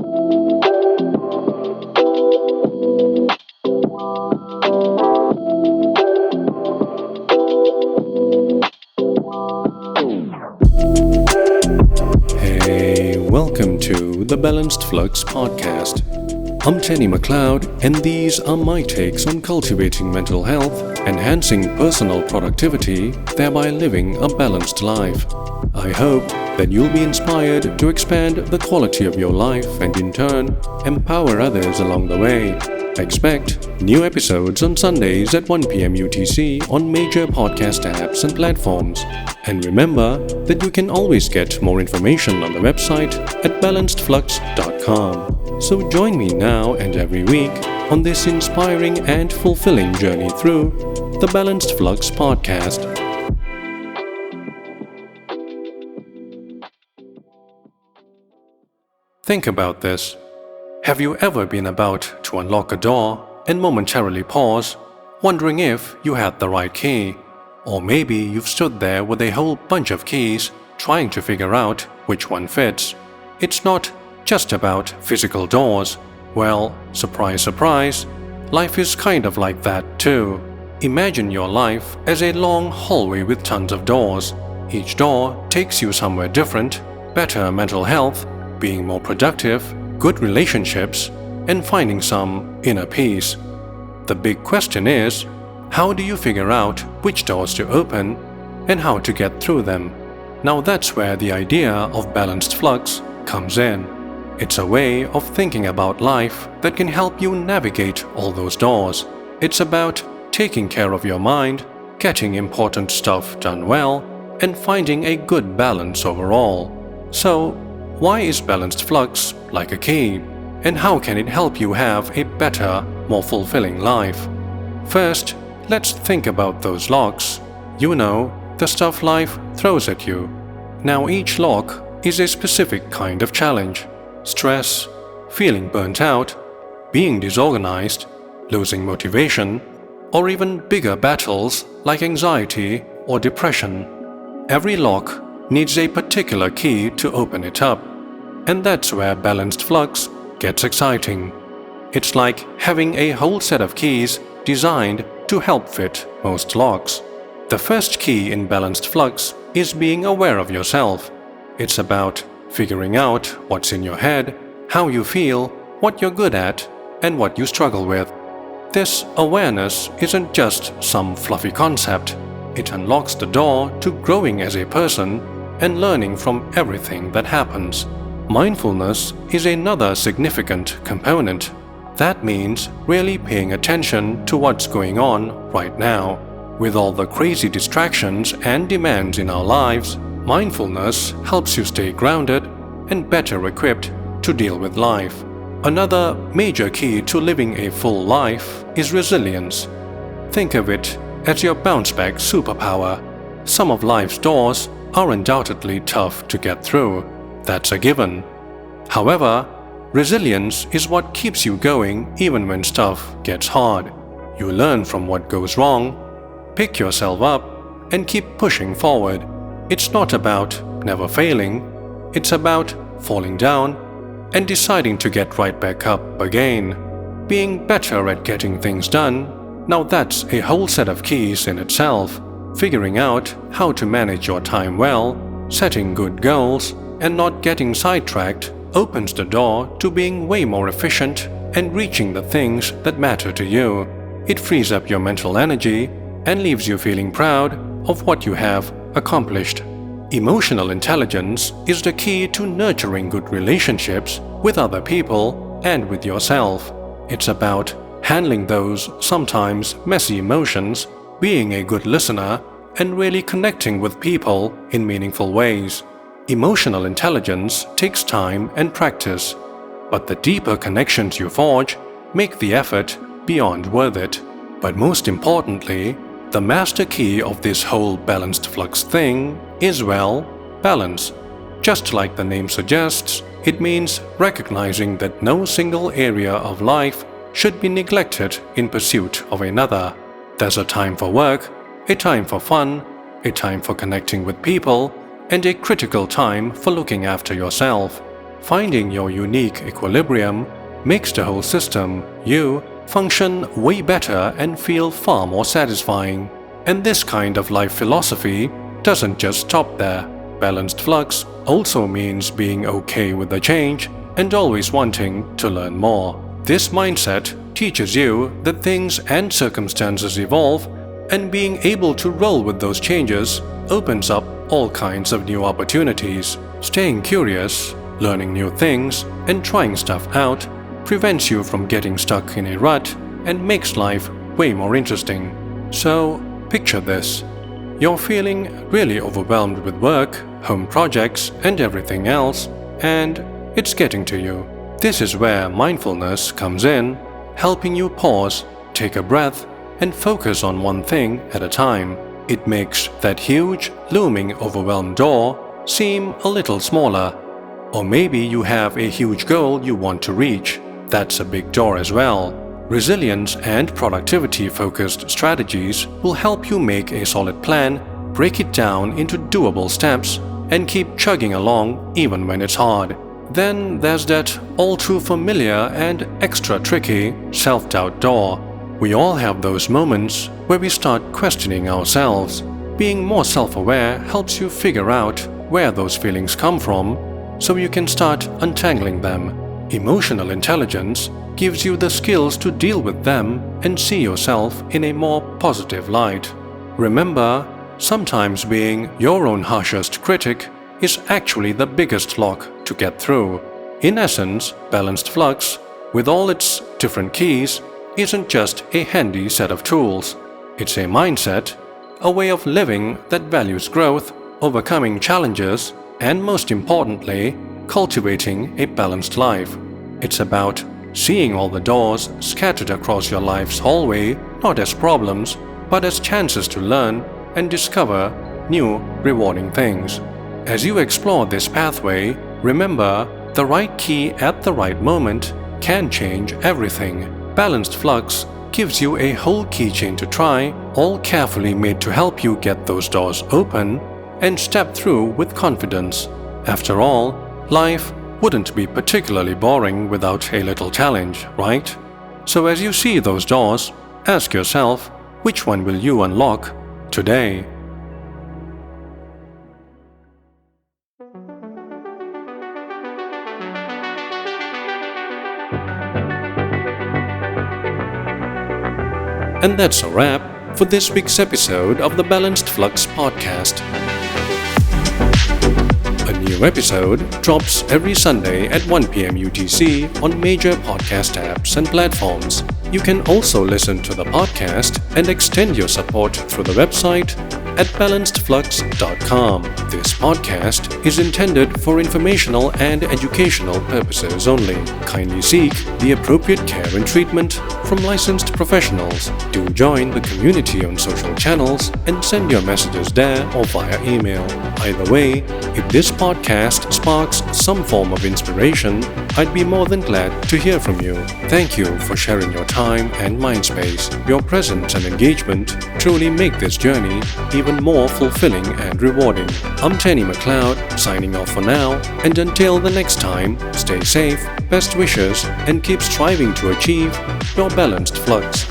Hey, welcome to the Balanced Flux podcast. I'm Tenny McLeod, and these are my takes on cultivating mental health, enhancing personal productivity, thereby living a balanced life. I hope that you'll be inspired to expand the quality of your life and in turn, empower others along the way. Expect new episodes on Sundays at 1 p.m. UTC on major podcast apps and platforms. And remember that you can always get more information on the website at balancedflux.com. So join me now and every week on this inspiring and fulfilling journey through the Balanced Flux podcast. Think about this. Have you ever been about to unlock a door and momentarily pause, wondering if you had the right key? Or maybe you've stood there with a whole bunch of keys, trying to figure out which one fits. It's not just about physical doors. Well, surprise, surprise, life is kind of like that too. Imagine your life as a long hallway with tons of doors. Each door takes you somewhere different: better mental health, being more productive, good relationships, and finding some inner peace. The big question is, how do you figure out which doors to open and how to get through them? Now that's where the idea of balanced flux comes in. It's a way of thinking about life that can help you navigate all those doors. It's about taking care of your mind, getting important stuff done well, and finding a good balance overall. So, why is balanced flux like a key? And how can it help you have a better, more fulfilling life? First, let's think about those locks. You know, the stuff life throws at you. Now each lock is a specific kind of challenge. Stress, feeling burnt out, being disorganized, losing motivation, or even bigger battles like anxiety or depression. Every lock needs a particular key to open it up. And that's where balanced flux gets exciting. It's like having a whole set of keys designed to help fit most locks. The first key in balanced flux is being aware of yourself. It's about figuring out what's in your head, how you feel, what you're good at, and what you struggle with. This awareness isn't just some fluffy concept. It unlocks the door to growing as a person and learning from everything that happens. Mindfulness is another significant component. That means really paying attention to what's going on right now. With all the crazy distractions and demands in our lives, mindfulness helps you stay grounded and better equipped to deal with life. Another major key to living a full life is resilience. Think of it as your bounce-back superpower. Some of life's doors are undoubtedly tough to get through. That's a given. However, resilience is what keeps you going even when stuff gets hard. You learn from what goes wrong, pick yourself up, and keep pushing forward. It's not about never failing, it's about falling down and deciding to get right back up again. Being better at getting things done, now that's a whole set of keys in itself. Figuring out how to manage your time well, setting good goals, and not getting sidetracked opens the door to being way more efficient and reaching the things that matter to you. It frees up your mental energy and leaves you feeling proud of what you have accomplished. Emotional intelligence is the key to nurturing good relationships with other people and with yourself. It's about handling those sometimes messy emotions, being a good listener, and really connecting with people in meaningful ways. Emotional intelligence takes time and practice, but the deeper connections you forge make the effort beyond worth it. But most importantly, the master key of this whole balanced flux thing is, well, balance. Just like the name suggests, it means recognizing that no single area of life should be neglected in pursuit of another. There's a time for work, a time for fun, a time for connecting with people, and a critical time for looking after yourself. Finding your unique equilibrium makes the whole system, you, function way better and feel far more satisfying. And this kind of life philosophy doesn't just stop there. Balanced flux also means being okay with the change and always wanting to learn more. This mindset teaches you that things and circumstances evolve, and being able to roll with those changes opens up all kinds of new opportunities. Staying curious, learning new things, and trying stuff out prevents you from getting stuck in a rut and makes life way more interesting. So, picture this. You're feeling really overwhelmed with work, home projects, and everything else, and it's getting to you. This is where mindfulness comes in, helping you pause, take a breath, and focus on one thing at a time. It makes that huge, looming, overwhelmed door seem a little smaller. Or maybe you have a huge goal you want to reach. That's a big door as well. Resilience and productivity-focused strategies will help you make a solid plan, break it down into doable steps, and keep chugging along even when it's hard. Then there's that all too familiar and extra tricky self-doubt door. We all have those moments where we start questioning ourselves. Being more self-aware helps you figure out where those feelings come from, so you can start untangling them. Emotional intelligence gives you the skills to deal with them and see yourself in a more positive light. Remember, sometimes being your own harshest critic is actually the biggest lock to get through. In essence, balanced flux, with all its different keys, isn't just a handy set of tools. It's a mindset, a way of living that values growth, overcoming challenges, and most importantly, cultivating a balanced life. It's about seeing all the doors scattered across your life's hallway not as problems, but as chances to learn and discover new, rewarding things. As you explore this pathway, remember, the right key at the right moment can change everything. Balanced flux gives you a whole keychain to try, all carefully made to help you get those doors open and step through with confidence. After all, life wouldn't be particularly boring without a little challenge, right? So as you see those doors, ask yourself, which one will you unlock today? And that's a wrap for this week's episode of the Balanced Flux podcast. A new episode drops every Sunday at 1 p.m. UTC on major podcast apps and platforms. You can also listen to the podcast and extend your support through the website at balancedflux.com. This podcast is intended for informational and educational purposes only. Kindly seek the appropriate care and treatment from licensed professionals. Do join the community on social channels and send your messages there or via email. Either way, if this podcast sparks some form of inspiration, I'd be more than glad to hear from you. Thank you for sharing your time and mind space. Your presence and engagement truly make this journey even more fulfilling and rewarding. I'm Tenny McLeod, signing off for now, and until the next time, stay safe, best wishes, and keep striving to achieve your balanced flux.